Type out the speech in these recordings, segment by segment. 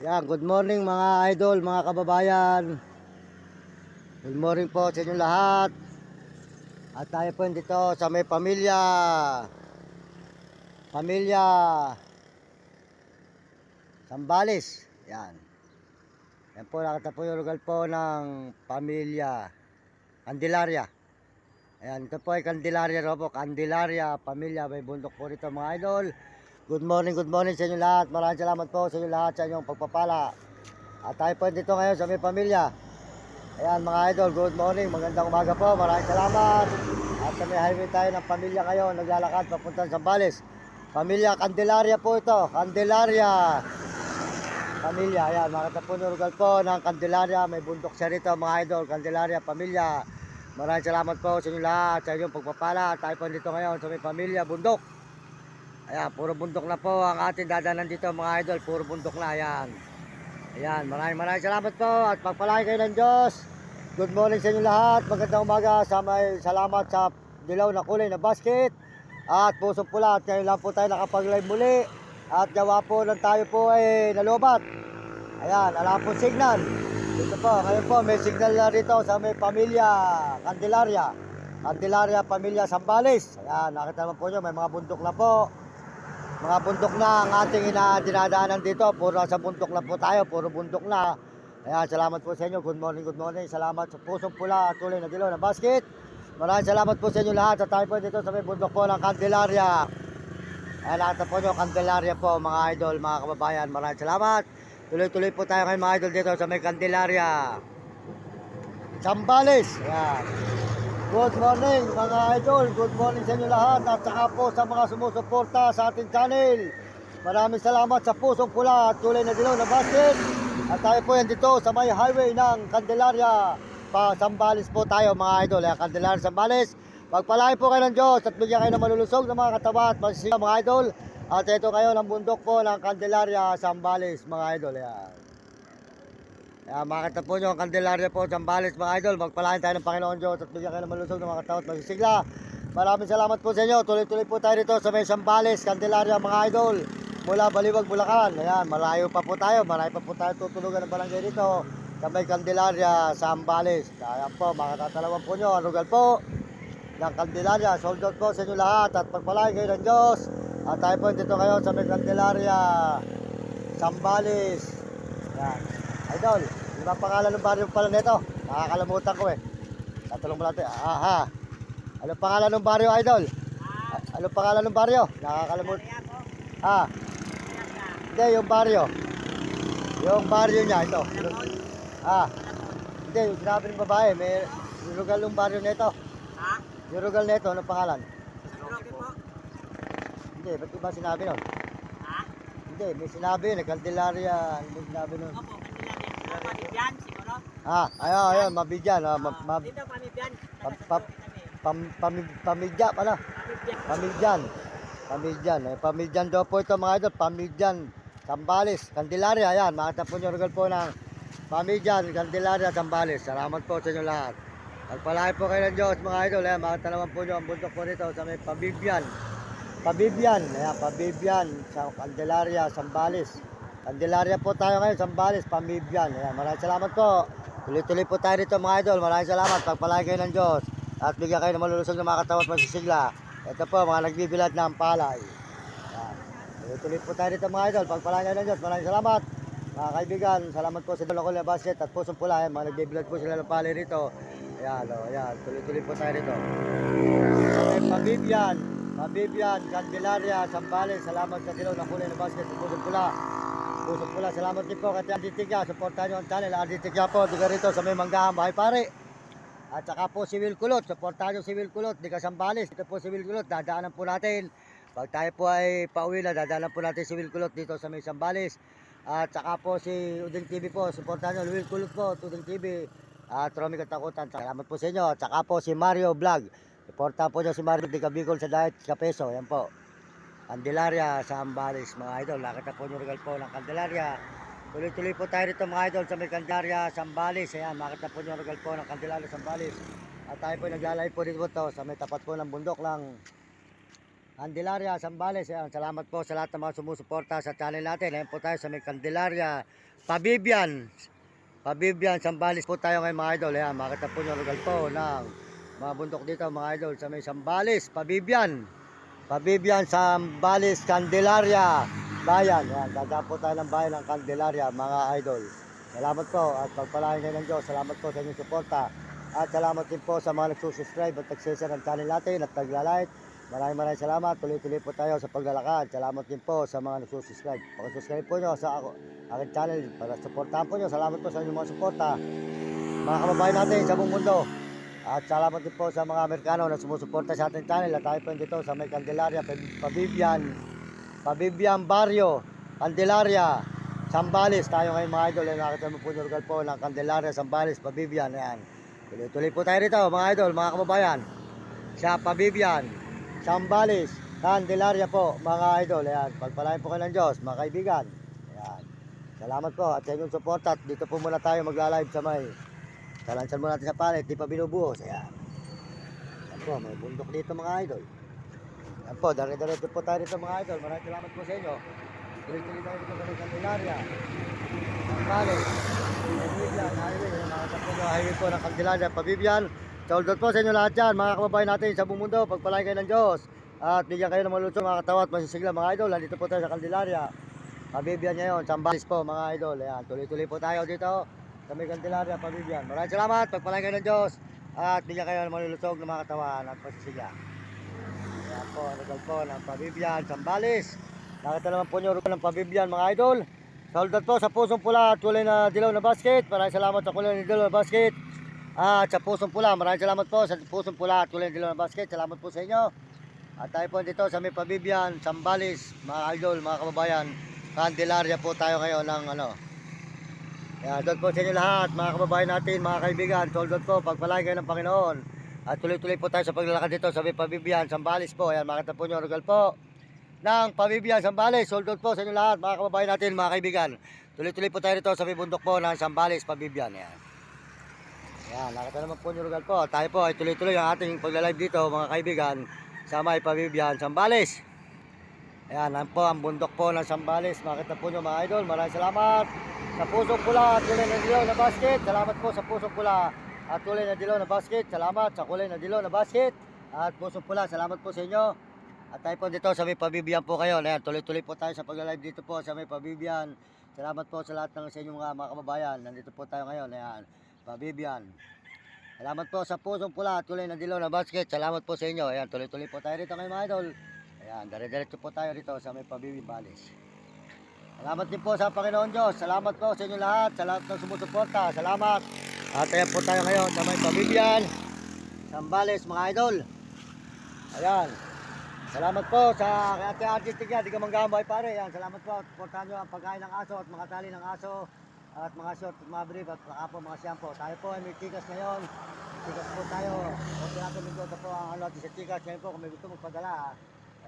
Yan, good morning mga idol, mga kababayan. Good morning po sa inyo lahat. At tayo po dito sa may pamilya. Pamilya Sambales. Yan. Yan po, nakita po yung lugar po ng pamilya Candelaria. Ayan, ito po ay Candelaria po. Candelaria, pamilya, may bundok po rito mga idol. Good morning sa inyo lahat. Maraming salamat po sa inyo lahat sa inyong pagpapala. At tayo po dito ngayon sa may pamilya. Ayan mga idol, good morning, magandang umaga po, maraming salamat. At sa may highway tayo ng pamilya ngayon, naglalakad papunta sa Zambales. Pamilya Candelaria po ito, Candelaria. Pamilya, ayan, makita po yung lugar po ng Candelaria, may bundok siya rito mga idol, Candelaria, pamilya. Maraming salamat po sa inyo lahat, sa inyong pagpapala. Tayo po dito ngayon sa may pamilya, bundok. Ayan, puro bundok na po ang ating dadanan dito mga idol, puro bundok na, ayan. Ayan, maraming salamat po at pagpalain kayo ng Diyos. Good morning sa inyo lahat. Magandang umaga. Salamat sa dilaw na kulay na basket. At pusong pula. At ngayon lang po tayo nakapag-live muli. At gawa po ng tayo po ay nalubat. Ayan, alam po signal. Dito po, ngayon po may signal na rito sa may pamilya Candelaria. Candelaria, pamilya Sambales. Ayan, nakita naman po nyo, may mga bundok na po. Mga bundok na ang ating dinadaanan dito. Puro sa bundok na po tayo. Puro bundok na. Ayan, salamat po sa inyo. Good morning. Salamat sa pusong pula at kulay na dilaw na basket. Maraming salamat po sa inyo lahat. Sa tayo po dito sa may bundok po ng Candelaria. Ayan, nakita po nyo, Candelaria po mga idol, mga kababayan. Maraming salamat. Tuloy-tuloy po tayo ngayon mga idol dito sa may Candelaria. Zambales. Ayan. Good morning mga idol, good morning sa inyo lahat at saka po sa mga sumusuporta sa ating channel. Maraming salamat sa pusong pula at kulay na dilaw na basket. At tayo po yan dito sa may highway ng Candelaria. Sambales po tayo mga idol, Candelaria, Sambales. Pagpalain po kayo ng Diyos at bigyan kayo ng malulusog ng mga katawa at masisigaw mga idol. At ito kayo ng bundok po ng Candelaria, Sambales mga idol. Yan. Ayan, makita po nyo ang Candelaria po, Zambales mga idol. Magpalain tayo ng Panginoon Diyos at bigyan kayo ng malusog ng mga katao at magsisigla. Maraming salamat po sa inyo. Tuloy-tuloy po tayo dito sa may Zambales, Candelaria mga idol. Mula Baliwag, Bulacan. Ayan, malayo pa po tayo. Malayo pa po tayo tutulugan ng barangay dito sa may Candelaria, Zambales. Ayan po, makatatalawan po nyo ang lugar po ng Candelaria. Sold out po sa inyo lahat at pagpalain kayo ng Diyos. At tayo po dito kayo sa may Candelaria, Zambales. Ayan. Idol, di ba pangalan ng baryo pala nito? Nakakalamutan ko eh. Tatanong mo natin. Aha. Ano pangalan ng baryo, Idol? Ano pangalan ng baryo? Nakakalamutan. Ah. Hindi, yung baryo. Yung baryo niya, ito. Ah. Hindi, yung sinabi ng babae. May lugar ng baryo nito. Ha? Yung lugar nito, ano pangalan? Hindi, ba't iba sinabi nun? Ha? Hindi, may sinabi yun. Candelaria. Ano may sinabi nun? Opo. Pamibyan, siguro? Ayun, mabigyan. Dito, pamibyan. Pamidya pala. Pamidyan. Pamidyan daw po ito mga idol. Pamidyan. Sambales. Candelaria. Ayan, makita po nyo regal po ng Pamidyan, Candelaria, Sambales. Salamat po sa inyo lahat. Pagpalain po kayo ng Diyos mga idol. Ayan, makita naman po nyo ang bundok po nito sa may Pamibyan. Ayan, Pamibyan. Sa Candelaria, Sambales. Candelaria po tayo ngayon, Sambales, Pamibyan. Ayan, maraming salamat po. Tuloy-tuloy po tayo dito mga idol. Maraming salamat. Pagpalain kayo ng Diyos. At bigyan kayo ng malulusog ng mga katawat magsisigla. Ito po, mga nagbibilad ng palay. Ayan. Tuloy-tuloy po tayo dito mga idol. Pagpalain kayo ng Diyos. Maraming salamat. Mga kaibigan, salamat po sa Dolokol na Basket at Pusong Pula. Ayan, mga nagbibilad po sila ng palay rito. Ayan, ayan. Tuloy-tuloy po tayo dito. Pamibyan, Candelaria, Sambales. Salamat sa Dilaw na Kulay na Basket at Pusong Pula. Pusong pula, salamat din po kay RD Tigya. Supportahan nyo ang channel. RD Tigya po, diga rito sa may Manggahan, Bahay Pare. At saka po si Will Kulot. Supportahan nyo si Will Kulot, di ka Sambales. Ito po si Will Kulot, dadaanan po natin. Pag tayo po ay pauwi na, dadaanan po natin si Will Kulot dito sa may Sambales. At saka po si Uding TV po, supportahan nyo. Will Kulot po, Uding TV. At Romy Katakutan, salamat po sa inyo. At saka po si Mario Vlog. Supportahan po nyo si Mario, di ka Bicol sa Diet Kapeso. Yan po. Candelaria, Sambales mga idol. Nakita po nyo regal po ng Candelaria. Tuloy-tuloy po tayo dito mga idol sa may Candelaria, Sambales. Ayan, makita po nyo regal po ng Candelaria, Sambales. At tayo po naglalay po dito to sa may tapat po ng bundok lang Candelaria, Zambales. Ayan, salamat po sa lahat ng mga sumusuporta sa channel natin. Ayan po tayo sa may Candelaria, Pabibian. Pabibian, Zambales po tayo ngayon mga idol. Ayan, makita po nyo lugar po ng mga bundok dito mga idol sa may Zambales, Pabibian. Pabibian, Zambales, Candelaria, bayan. Ayan, dadaan po tayo ng bayan ng Candelaria mga idol. Salamat po at pagpalain kayo ng Diyos. Salamat po sa inyong suporta. At salamat din po sa mga nagsusubscribe at nagsishare ng channel natin at nagla-like. Maraming salamat. Tuloy-tuloy po tayo sa paglalakad. Salamat din po sa mga nagsusubscribe. Pag-subscribe po nyo sa aking channel para supportahan po nyo. Salamat po sa inyong mga suporta. Mga kababayan natin sa buong mundo. At salamat din po sa mga Amerikano na sumusuporta sa ating channel. At tayo po dito sa may Candelaria, Pabibian Barrio, Candelaria, Zambales. Tayo ngayon mga idol. Nakita mo po yung lugar po ng Candelaria, Zambales, Pabibian. Ayan. Tuloy-tuloy po tayo rito mga idol, mga kababayan. Sa Pabibian, Zambales, Candelaria po mga idol. Ayan, pagpalain po kayo ng Diyos mga kaibigan. Ayan. Salamat po at sa inyong support. At dito po muna tayo magla-live sa may talansan mo natin sa palit, di pa binubuhos. Ayan. Ayan po, may bundok dito mga idol. Ayan po, dare-dare po tayo dito mga idol. Maraming salamat po sa inyo. Tuloy-tuloy tayo dito sa may Candelaria, Zambales, Pabibian, highway po ng Candelaria, Pabibian. Shoutout po sa inyo lahat dyan, mga kababayan natin sa buong mundo. Pagpalain kayo ng Diyos at bigyan kayo ng malusog, mga katawa at masisigla mga idol. Nandito po tayo sa Candelaria, Pabibian ngayon, Zambales po mga idol. Ayan, tuloy-tuloy po tayo dito sa may Candelaria, Pabibian. Maraming salamat, pagpalain kayo ng Diyos at bigyan kayo ng malusog ng mga katawan at masisigla. Ayan po, lugar po ng Pabibian, Zambales. Nakita naman po nyo ng Pabibian mga idol. Shoutout po sa pusong pula at kulay na dilaw na basket. Maraming salamat sa kulay na dilaw na basket. At sa pusong pula, maraming salamat po sa pusong pula at kulay dilaw na basket. Salamat po sa inyo. At tayo po dito sa may Pabibian, Zambales, mga idol, mga kababayan. Candelaria po tayo ngayon ng ano. Kaya doon po sa inyo lahat, mga kababayan natin, mga kaibigan. Shoutout po, pagpalain kayo ng Panginoon. At tuloy-tuloy po tayo sa paglalakad dito sa may Pabibian, Zambales po. Ayan, makita po nyo, rugal po ng Pabibian, Zambales. Shoutout po sa inyo lahat, mga kababayan natin, mga kaibigan. Tuloy-tuloy po tayo dito sa may bundok po ng Zambales, Pabibian. Ayan. Ayan, nakita naman po yung lugar po. Tayo po ay tuloy-tuloy ang ating pagla-live dito mga kaibigan sa may Pabibian, Zambales. Ayan, yan po ang bundok po ng Zambales. Makita po nyo mga idol. Maraming salamat sa pusong pula at kulay na dilaw na basket. Salamat po sa pusong pula at kulay na dilaw na basket. Salamat sa kulay na dilaw na basket at pusong pula. Salamat po sa inyo. At tayo po dito sa may Pabibian po kayo. Ayan, tuloy-tuloy po tayo sa pagla-live dito po sa may Pabibian. Salamat po sa lahat ng sa inyong mga kababayan. Nandito po tayo ngayon. Ayan. Pabibian. Salamat po sa pusong pula at kulay na dilaw na basket. Salamat po sa inyo. Ayan, tuloy-tuloy po tayo rito ngayon mga idol. Ayan, dire-diretso po tayo rito sa may Pabibian Balis. Salamat din po sa Panginoon Diyos. Salamat po sa inyo lahat. Sa lahat ng sumusuporta. Salamat. At ayan po tayo ngayon sa may Pabibian, Zambales mga idol. Ayan. Salamat po sa Ate Argentina. Di ka manggamay pare. Ayan, salamat po. Suportahan nyo ang pagkain ng aso at mga tali ng aso. At mga short at mga brief at saka po mga shampoo. Tayo po ay may tikas ngayon. Tikas po tayo. Okay natin minuto po ang ano natin sa tikas. Ngayon po kung may gusto magpadala,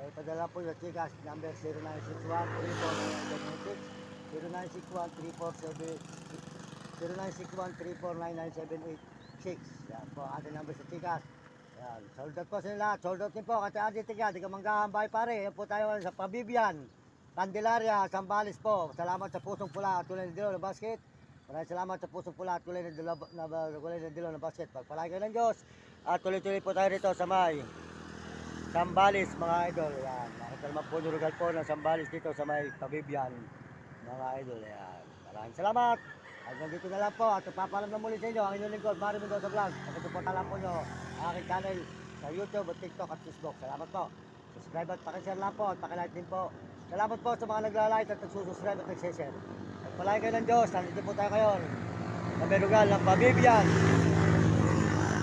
ay padala po yung tikas. Number 0961-347 0961-347 0961-3499786. Yan po ang ating number sa tikas. Yan. Soldot po sila lahat. Soldot din po. Kasi ating tigas. Di ka manggahambay pare. Yan po tayo sa Pabibian, Candelaria, Zambales po. Salamat sa pusong pula at kulay na dilaw na basket. Maraming salamat sa pusong pula at kulay na dilaw na basket. Pagpalain kayo ng Diyos. At tuloy-tuloy po tayo rito sa may Zambales mga idol. Yan. Nakita naman po yung lugar po ng Zambales dito sa may Pabibian mga idol. Yan. Maraming salamat. At nandito na lang po. At papalam na muli sa inyo ang inyong lingkod, Mario Mendoza Vlog. Pakisuporta lang po nyo ang aking channel sa YouTube at TikTok at Facebook. Salamat po. Subscribe at pakishare lang po at pakilike din po. Salamat po sa mga nagla-like at nagsusubscribe at nagsishare. Pagpalain kayo ng Diyos, nandito po tayo ngayon sa may lugar ng Pabibian.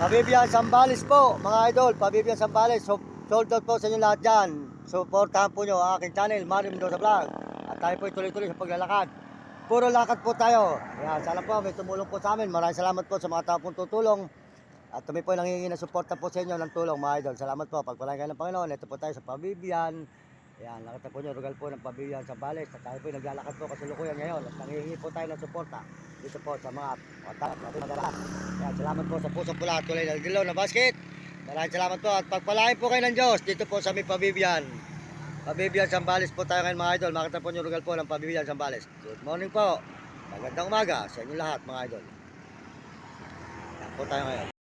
Pabibian, Zambales po, mga idol. Pabibian, Zambales. Sold out po sa inyo lahat dyan. Supportahan po nyo ang aking channel, Mario Mendoza Vlog. At tayo po tuloy-tuloy sa paglalakad. Puro lakad po tayo. Yan, sana po may tumulong po sa amin. Maraming salamat po sa mga tao pong tutulong. At kami po nangingi na suporta po sa inyo ng tulong mga idol. Salamat po. Pagpalain kayo ng Panginoon. Ito po tayo sa Pabibian. Ayan, nakita po nyo, rugal po ng Pabibian sa Zambales. At tayo po naglalakad po kasalukuyan ngayon. At nangingi po tayo ng suporta dito po sa mga katawan. Ayan, salamat po sa pusong pula at kulay na dilaw na basket. Maraming salamat po at pagpalain po kayo ng Diyos dito po sa may Pabibian. Pabibian Zambales po tayo ngayon mga idol. Makita po yung lugar po ng Pabibian Zambales. Good morning po. Magandang umaga sa inyo lahat mga idol. Yan po tayo ngayon.